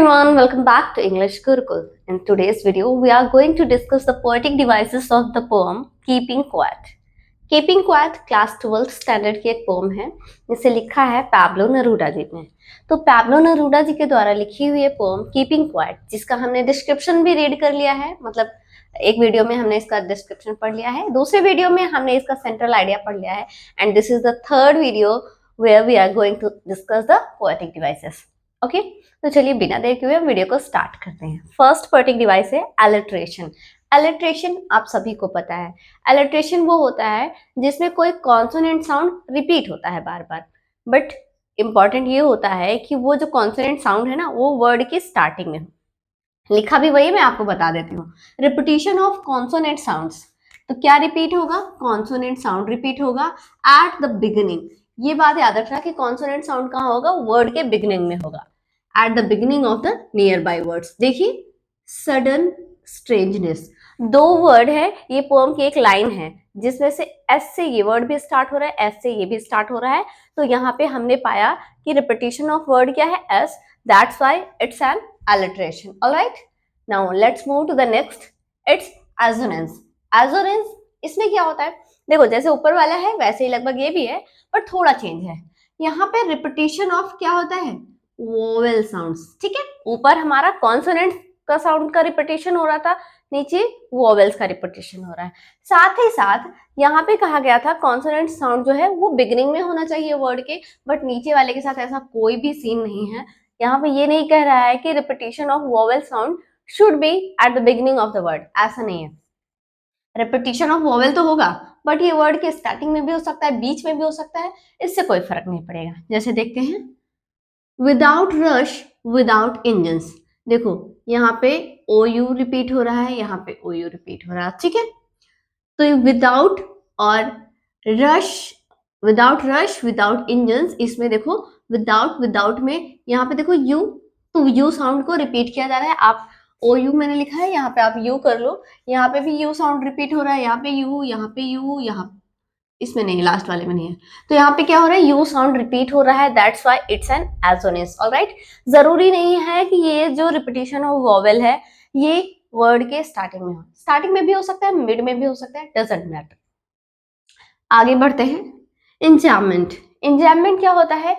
everyone, welcome back to English Gurukul. In today's video, we are going to discuss the poetic devices of the poem Keeping Quiet. Keeping Quiet class 12th standard की एक pome है जिसे लिखा है Pablo नेरूडा जी ने। तो Pablo नेरूडा जी के द्वारा लिखी हुई ये पोम कीपिंग क्वाइट, जिसका हमने डिस्क्रिप्शन भी रीड कर लिया है, मतलब एक वीडियो में हमने इसका डिस्क्रिप्शन पढ़ लिया है, दूसरे वीडियो में हमने इसका सेंट्रल आइडिया पढ़ लिया है, and this is the third video where we are going to discuss the poetic devices. Okay, तो चलिए बिना देर के हुए वीडियो को स्टार्ट करते हैं। फर्स्ट पोएटिक डिवाइस है एलिट्रेशन। एलिट्रेशन आप सभी को पता है, एलिट्रेशन वो होता है जिसमें कोई कॉन्सोनेंट साउंड रिपीट होता है बार बार, बट इंपॉर्टेंट ये होता है कि वो जो कॉन्सोनेंट साउंड है ना वो वर्ड की स्टार्टिंग में हो। लिखा भी वही, मैं आपको बता देती हूँ। रिपीटिशन ऑफ कॉन्सोनेंट साउंड्स, तो क्या रिपीट होगा? कॉन्सोनेंट साउंड रिपीट होगा एट द बिगिनिंग। ये बात याद रखना कि कॉन्सोनेंट साउंड कहाँ होगा? वर्ड के बिगिनिंग में होगा, at the beginning of the near by words. देखिए, सडन स्ट्रेंजनेस, दो वर्ड है, ये पोएम की एक लाइन है जिसमें से एस से ये वर्ड भी स्टार्ट हो रहा है, एस से ये भी स्टार्ट हो रहा है। तो यहाँ पे हमने पाया कि रिपीटिशन ऑफ वर्ड क्या है? S, that's why it's an alliteration. All right, now let's move to the next. It's assonance. Assonance इसमें क्या होता है? देखो, जैसे ऊपर वाला है वैसे ही लगभग ये भी है, पर थोड़ा चेंज है। यहाँ पे रिपीटिशन ऑफ क्या होता है? Vowel sounds. ठीक है, ऊपर हमारा कॉन्सोनेंट का साउंड का रिपीटिशन हो रहा था, नीचे वोवेल्स का रिपीटिशन हो रहा है। साथ ही साथ यहाँ पे कहा गया था कॉन्सोनेंट साउंड जो है वो बिगिनिंग में होना चाहिए वर्ड के, बट नीचे वाले के साथ ऐसा कोई भी सीन नहीं है। यहाँ पे ये नहीं कह रहा है कि repetition of vowel sound should be at the beginning of the word, ऐसा नहीं है। रिपीटिशन ऑफ वोवेल तो होगा, बट ये वर्ड के स्टार्टिंग में भी हो सकता है, बीच में भी हो सकता है, इससे कोई फर्क नहीं पड़ेगा। जैसे देखते हैं, विदाउट रश विदाउट इंजन्स। देखो यहाँ पे ओ यू रिपीट हो रहा है, यहाँ पे ओ यू रिपीट हो रहा है। ठीक है, तो विदाउट और रश विदाउट इंजन्स, इसमें देखो विदाउट में यहाँ पे देखो यू, तो यू साउंड को रिपीट किया जा रहा है। आप ओ यू मैंने लिखा है, यहाँ पे आप यू कर लो, यहाँ पे भी यू साउंड रिपीट हो रहा है, यहाँ पे यू, यहाँ पे यू, यहाँ इसमें नहीं, लास्ट वाले में नहीं है। तो यहाँ पे क्या हो रहा है? यू साउंड रिपीट हो रहा है, that's why it's an assonance. Alright, जरूरी नहीं है कि ये जो रिपीटिशन ऑफ वोवेल है ये वर्ड के स्टार्टिंग में हो, स्टार्टिंग में भी हो सकता है, मिड में भी हो सकता है, डजंट मैटर। आगे बढ़ते हैं। इंजैममेंट। इंजैममेंट क्या होता है?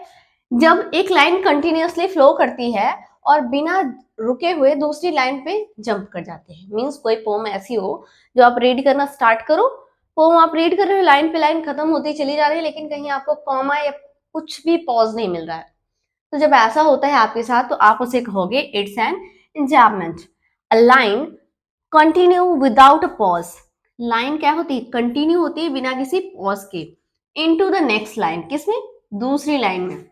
जब एक लाइन कंटिन्यूअसली फ्लो करती है और बिना रुके हुए दूसरी लाइन पे जंप कर जाते हैं। मींस कोई पोम ऐसी हो जो आप रीड करना स्टार्ट करो, पोम आप रीड कर रहे हो, लाइन पे लाइन खत्म होती चली जा रही है, लेकिन कहीं आपको कॉमा या कुछ भी पॉज नहीं मिल रहा है। तो जब ऐसा होता है आपके साथ तो आप उसे कहोगे it's an enjambment. A line continue without a pause. Line क्या होती है? कंटिन्यू होती है बिना किसी पॉज के, इनटू द नेक्स्ट लाइन। किसमें? दूसरी लाइन में।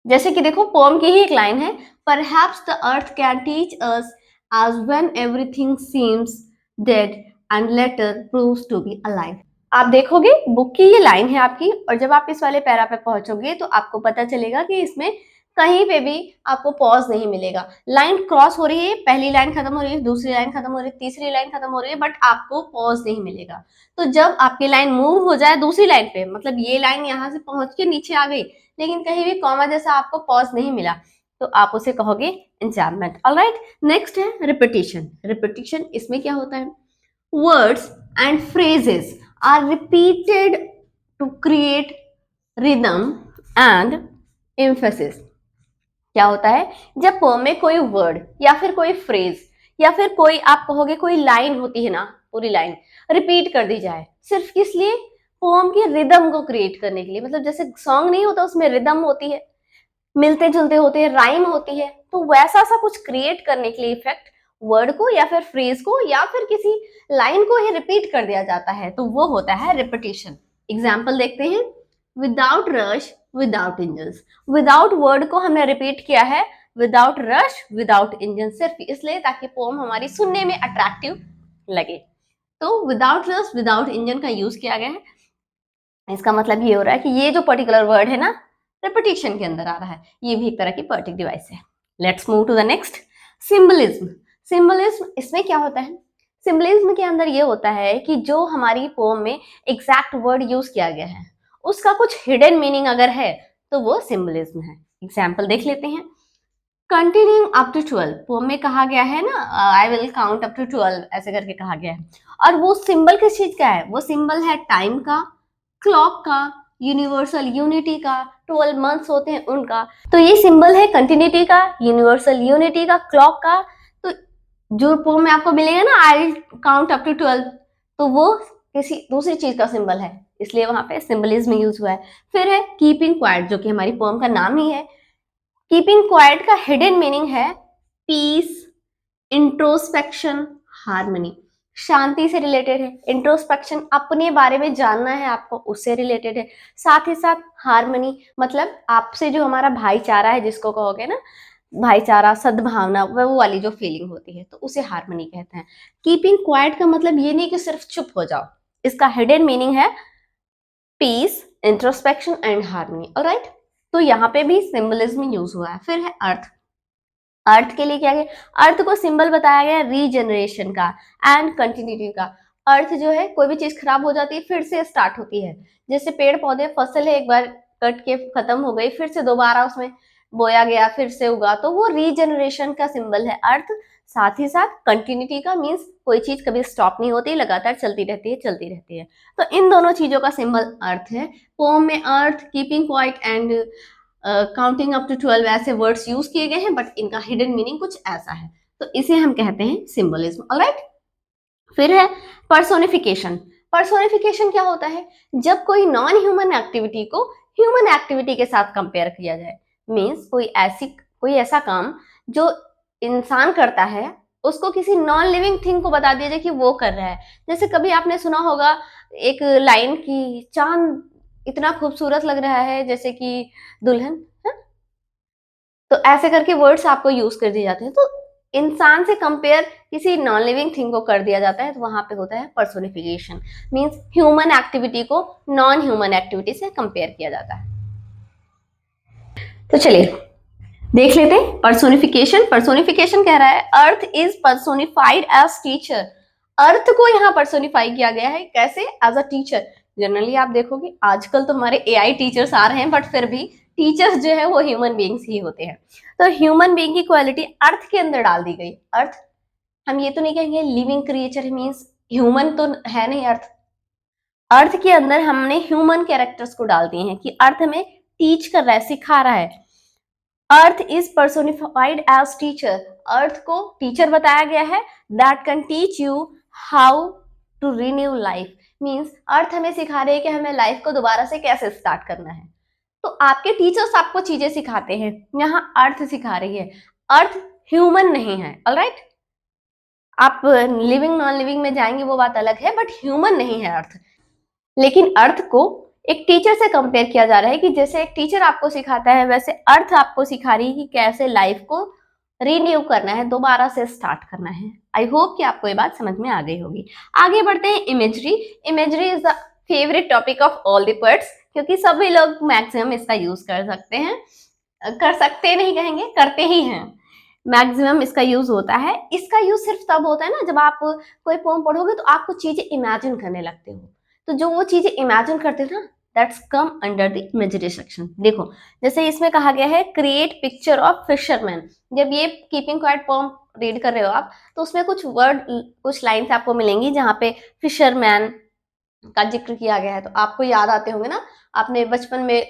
जैसे कि देखो, पोम की ही एक लाइन है, perhaps the earth can teach us as when everything seems dead and later proves to be alive. आप देखोगे बुक की ये लाइन है आपकी, और जब आप इस वाले पैरा पे पहुंचोगे तो आपको पता चलेगा कि इसमें कहीं पे भी आपको पॉज नहीं मिलेगा। लाइन क्रॉस हो रही है, पहली लाइन खत्म हो रही है, दूसरी लाइन खत्म हो रही है, तीसरी लाइन खत्म हो रही है, बट आपको पॉज नहीं मिलेगा। तो जब आपकी लाइन मूव हो जाए दूसरी लाइन पे, मतलब ये लाइन यहाँ से पहुंच के नीचे आ गई लेकिन कहीं भी कॉमा जैसा आपको पॉज नहीं मिला, तो आप उसे कहोगे इंजैममेंट। ऑलराइट, नेक्स्ट है रिपीटिशन। रिपीटिशन इसमें क्या होता है? Words and phrases are repeated to create rhythm and emphasis. क्या होता है? जब पोम में कोई वर्ड या फिर कोई फ्रेज या फिर कोई, आप कहोगे कोई लाइन होती है ना, पूरी लाइन रिपीट कर दी जाए, सिर्फ किस लिए? पोम की रिदम को क्रिएट करने के लिए। मतलब जैसे सॉन्ग नहीं होता, उसमें रिदम होती है, मिलते जुलते होते हैं, राइम होती है, तो वैसा सा कुछ क्रिएट करने के लिए इफेक्ट वर्ड को या फिर फ्रेज को या फिर किसी लाइन को ही रिपीट कर दिया जाता है, तो वो होता है रिपीटिशन। एग्जाम्पल देखते हैं। Without rush without engines. Without word को हमने रिपीट किया है, विदाउट रश विदाउट इंजन, सिर्फ इसलिए ताकि पोम हमारी सुनने में अट्रैक्टिव लगे। तो विदाउट रश विदाउट इंजन का यूज किया गया है। इसका मतलब ये हो रहा है कि ये जो पर्टिकुलर वर्ड है ना, रिपीटिशन के अंदर आ रहा है, ये भी एक तरह की पोएटिक डिवाइस है। Let's move to the next, symbolism. Symbolism इसमें क्या होता है? सिंबलिज्म के अंदर ये होता है कि जो हमारी पोम में एग्जैक्ट वर्ड यूज किया गया है उसका कुछ हिडन मीनिंग अगर है तो वो सिंबलिज्म है। एग्जाम्पल देख लेते हैं। कंटिन्यूइंग अप टू 12 पोम में कहा गया है ना, I will count up to 12 ऐसे करके कहा गया है। और वो सिंबल किस चीज का है? वो सिंबल है टाइम का, क्लॉक का, यूनिवर्सल यूनिटी का, 12 मंथ्स होते हैं उनका। तो ये सिंबल है कंटिन्यूटी का, यूनिवर्सल यूनिटी का, क्लॉक का। तो जो पोम में आपको मिलेगा ना आई काउंट अप टू 12, तो वो किसी दूसरी चीज का सिंबल है, इसलिए वहां पे सिंबलिज्म यूज हुआ है। फिर है कीपिंग क्वाइट, जो कि हमारी पोम का नाम ही है। कीपिंग क्वाइट का हिडन मीनिंग है पीस, इंट्रोस्पेक्शन, हार्मनी। शांति से रिलेटेड है। इंट्रोस्पेक्शन अपने बारे में जानना है आपको, उससे रिलेटेड है। साथ ही साथ हार्मनी मतलब आपसे जो हमारा भाईचारा है, जिसको कहोगे ना भाईचारा, सद्भावना, वो वाली जो फीलिंग होती है, तो उसे हार्मनी कहते हैं। कीपिंग क्वाइट का मतलब ये नहीं कि सिर्फ चुप हो जाओ, इसका हिडन मीनिंग है peace, introspection and harmony. Alright, तो यहाँ पे भी सिंबलिज्म यूज हुआ है। फिर है अर्थ। अर्थ के लिए क्या है? अर्थ को सिंबल बताया गया रीजनरेशन का एंड कंटिन्यूटी का। अर्थ जो है, कोई भी चीज खराब हो जाती है फिर से स्टार्ट होती है। जैसे पेड़ पौधे, फसल है, एक बार कट के खत्म हो गई, फिर से दोबारा उसमें बोया गया, फिर से उगा, तो वो रीजनरेशन का सिंबल है अर्थ। साथ ही साथ कंटिन्यूटी का मीन्स कोई चीज कभी स्टॉप नहीं होती, लगातार चलती रहती है, चलती रहती है। तो इन दोनों चीजों का सिंबल अर्थ है। पोम में earth, keeping quiet and counting up to 12 ऐसे वर्ड्स यूज किए गए हैं, बट इनका हिडन मीनिंग कुछ ऐसा है, तो इसे हम कहते हैं सिंबलिज्म। ऑलराइट, फिर है पर्सोनिफिकेशन। पर्सोनिफिकेशन क्या होता है? जब कोई नॉन ह्यूमन एक्टिविटी को ह्यूमन एक्टिविटी के साथ कंपेयर किया जाए। मीन्स कोई ऐसा काम जो इंसान करता है, उसको किसी नॉन लिविंग थिंग को बता दिया जाए कि वो कर रहा है। जैसे कभी आपने सुना होगा एक लाइन की, चांद इतना खूबसूरत लग रहा है जैसे कि दुल्हन है? तो ऐसे करके वर्ड्स आपको यूज कर दिए जाते हैं। तो इंसान से कंपेयर किसी नॉन लिविंग थिंग को कर दिया जाता है, तो वहां पे होता है पर्सोनिफिकेशन। मींस ह्यूमन एक्टिविटी को नॉन ह्यूमन एक्टिविटी से कंपेयर किया जाता है। तो चलिए देख लेते हैं पर्सोनिफिकेशन। पर्सोनिफिकेशन कह रहा है earth is personified as teacher. Earth को यहाँ पर्सोनिफाई किया गया है, कैसे? As a teacher. जनरली आप देखोगे आजकल तो हमारे एआई टीचर्स आ रहे हैं, बट फिर भी टीचर्स जो है वो ह्यूमन बींग्स ही होते हैं। तो ह्यूमन बींग की क्वालिटी अर्थ के अंदर डाल दी गई। अर्थ, हम ये तो नहीं कहेंगे लिविंग क्रिएचर मीन्स ह्यूमन तो है नहीं अर्थ। अर्थ के अंदर हमने ह्यूमन कैरेक्टर्स को डाल दिए हैं कि अर्थ हमें टीच कर रहा है, सिखा रहा है। Earth is personified as teacher. Earth को टीचर बताया गया है that can teach you how to renew life. Means earth हमें सिखा रही है कि हमें लाइफ को दोबारा से कैसे स्टार्ट करना है। तो आपके टीचर्स आपको चीजें सिखाते हैं, यहाँ अर्थ सिखा रही है। अर्थ ह्यूमन नहीं है। ऑलराइट, आप लिविंग नॉन लिविंग में जाएंगे वो बात अलग है, बट ह्यूमन नहीं है अर्थ। लेकिन अर्थ को एक टीचर से कंपेयर किया जा रहा है कि जैसे एक टीचर आपको सिखाता है, वैसे अर्थ आपको सिखा रही है कि कैसे लाइफ को रिन्यू करना है, दोबारा से स्टार्ट करना है। आई होप कि आपको ये बात समझ में आ गई होगी। आगे बढ़ते हैं imagery. Imagery is the favourite topic of all the poets, क्योंकि सभी लोग मैक्सिमम इसका यूज कर सकते हैं। कर सकते नहीं कहेंगे, करते ही हैं। मैक्सिमम इसका यूज होता है। इसका यूज सिर्फ तब होता है ना जब आप कोई पोम पढ़ोगे तो आपको चीजें इमेजिन करने लगते हो। तो जो वो चीजें इमेजिन करते थे ना, that's come under the imaginary section. देखो जैसे इसमें कहा गया है क्रिएट पिक्चर ऑफ फिशरमैन। जब ये कीपिंग क्वाइट पोम रीड कर रहे हो आप, तो उसमें कुछ वर्ड, कुछ लाइन्स आपको मिलेंगी जहाँ पे फिशरमैन का जिक्र किया गया है, तो आपको याद आते होंगे ना। आपने बचपन में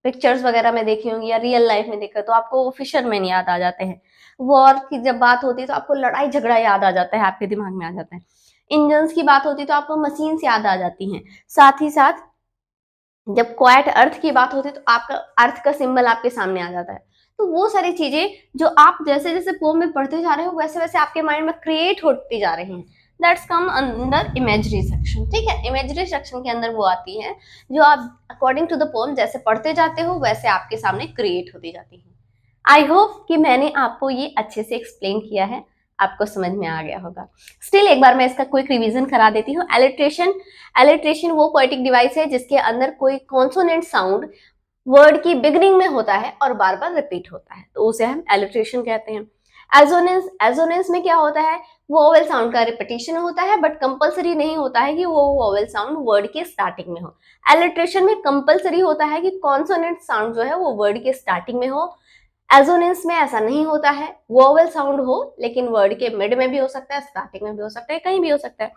पिक्चर्स वगैरह में देखी होंगी या रियल लाइफ में देखा, तो आपको वो फिशरमैन याद आ जाते हैं। वॉर की जब बात होती है तो आपको लड़ाई झगड़ा याद आ जाता है, आपके दिमाग में आ जाता है। इंजन्स की बात होती है तो आपको मशीन्स याद आ जाती हैं। साथ ही साथ जब क्वाइट अर्थ की बात होती है तो आपका अर्थ का सिंबल आपके सामने आ जाता है। तो वो सारी चीजें जो आप जैसे जैसे पोम में पढ़ते जा रहे हो, वैसे वैसे आपके माइंड में क्रिएट होती जा रही हैं। That's come under imagery section. ठीक है, इमेजरी सेक्शन के अंदर वो आती है जो आप अकॉर्डिंग टू द पोम जैसे पढ़ते जाते हो, वैसे आपके सामने क्रिएट होती जाती है। आई होप कि मैंने आपको ये अच्छे से एक्सप्लेन किया है, आपको समझ में आ गया होगा। स्टिल एक बार मैं इसका क्विक रिवीजन करा देती हूँ। एलिट्रेशन, एलिट्रेशन वो पोएटिक डिवाइस है जिसके अंदर कोई कॉन्सोनेंट साउंड वर्ड की बिगनिंग में होता है और बार बार रिपीट होता है, तो उसे हम एलिट्रेशन कहते हैं। एजोनेंस, एजोनेंस में क्या होता है? वोवेल साउंड का रिपीटिशन होता है, बट कंपलसरी नहीं होता है कि वो वोवेल साउंड वर्ड के स्टार्टिंग में हो। एलिट्रेशन में कंपलसरी होता है कि कॉन्सोनेंट साउंड जो है वो वर्ड के स्टार्टिंग में हो। एजोनेंस में ऐसा नहीं होता है, वोवेल साउंड हो लेकिन वर्ड के मिड में भी हो सकता है, स्टार्टिंग में भी हो सकता है, कहीं भी हो सकता है।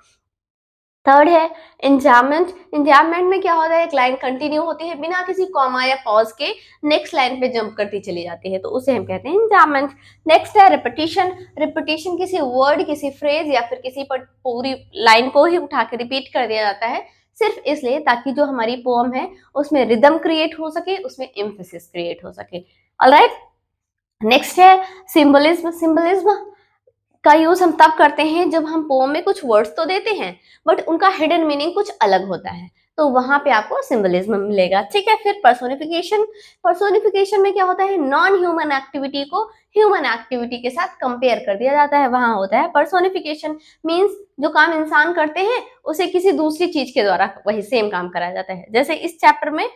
थर्ड है इंजाममेंट। इंजाममेंट में क्या होता है, एक लाइन कंटिन्यू होती है बिना किसी कॉमा या पॉज के, नेक्स्ट लाइन पे जंप करती चली जाती है, तो उसे हम कहते हैं इंजाममेंट। नेक्स्ट है रिपीटिशन। रिपीटिशन किसी वर्ड, किसी फ्रेज या फिर किसी पर पूरी लाइन को ही उठा के रिपीट कर दिया जाता है, सिर्फ इसलिए ताकि जो हमारी पोम है उसमें रिदम क्रिएट हो सके, उसमें एम्फेसिस क्रिएट हो सके। ऑलराइट, नेक्स्ट है सिंबलिज्म। सिंबलिज्म का यूज हम तब करते हैं जब हम पोम में कुछ वर्ड्स तो देते हैं बट उनका हिडन मीनिंग कुछ अलग होता है, तो वहां पे आपको सिंबलिज्म मिलेगा। ठीक है, फिर पर्सोनिफिकेशन। पर्सोनिफिकेशन में क्या होता है, नॉन ह्यूमन एक्टिविटी को ह्यूमन एक्टिविटी के साथ कंपेयर कर दिया जाता है, वहां होता है पर्सोनिफिकेशन। मींस जो काम इंसान करते हैं उसे किसी दूसरी चीज के द्वारा वही सेम काम कराया जाता है। जैसे इस चैप्टर में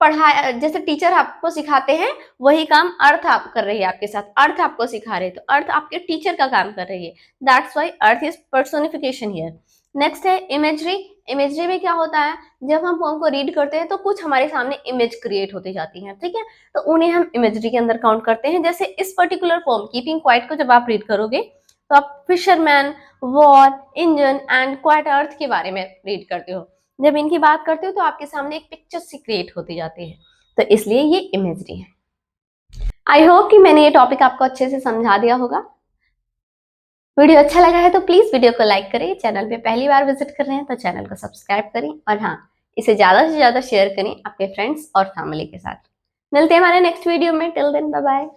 पढ़ाया, जैसे टीचर आपको सिखाते हैं वही काम अर्थ आप कर रही है आपके साथ, अर्थ आपको सिखा रहे हैं, तो अर्थ आपके टीचर का काम कर रही है, that's why earth is personification here. Next है इमेजरी। इमेजरी में क्या होता है, जब हम पोम को रीड करते हैं तो कुछ हमारे सामने इमेज क्रिएट होती जाती है, ठीक है, तो उन्हें हम इमेजरी के अंदर काउंट करते हैं। जैसे इस पर्टिकुलर पोम कीपिंग क्वाइट को जब आप रीड करोगे तो आप fisherman, war, engine and quiet earth के बारे में रीड करते हो, जब इनकी बात करते हो तो आपके सामने एक पिक्चर सी क्रिएट होती जाती है, तो इसलिए ये इमेजरी है। आई होप कि मैंने ये टॉपिक आपको अच्छे से समझा दिया होगा। वीडियो अच्छा लगा है तो प्लीज वीडियो को लाइक करें, चैनल पे पहली बार विजिट कर रहे हैं तो चैनल को सब्सक्राइब करें, और हाँ, इसे ज्यादा से ज्यादा शेयर करें आपके फ्रेंड्स और फैमिली के साथ। मिलते हैं हमारे नेक्स्ट वीडियो में, टिल देन बाय बाय।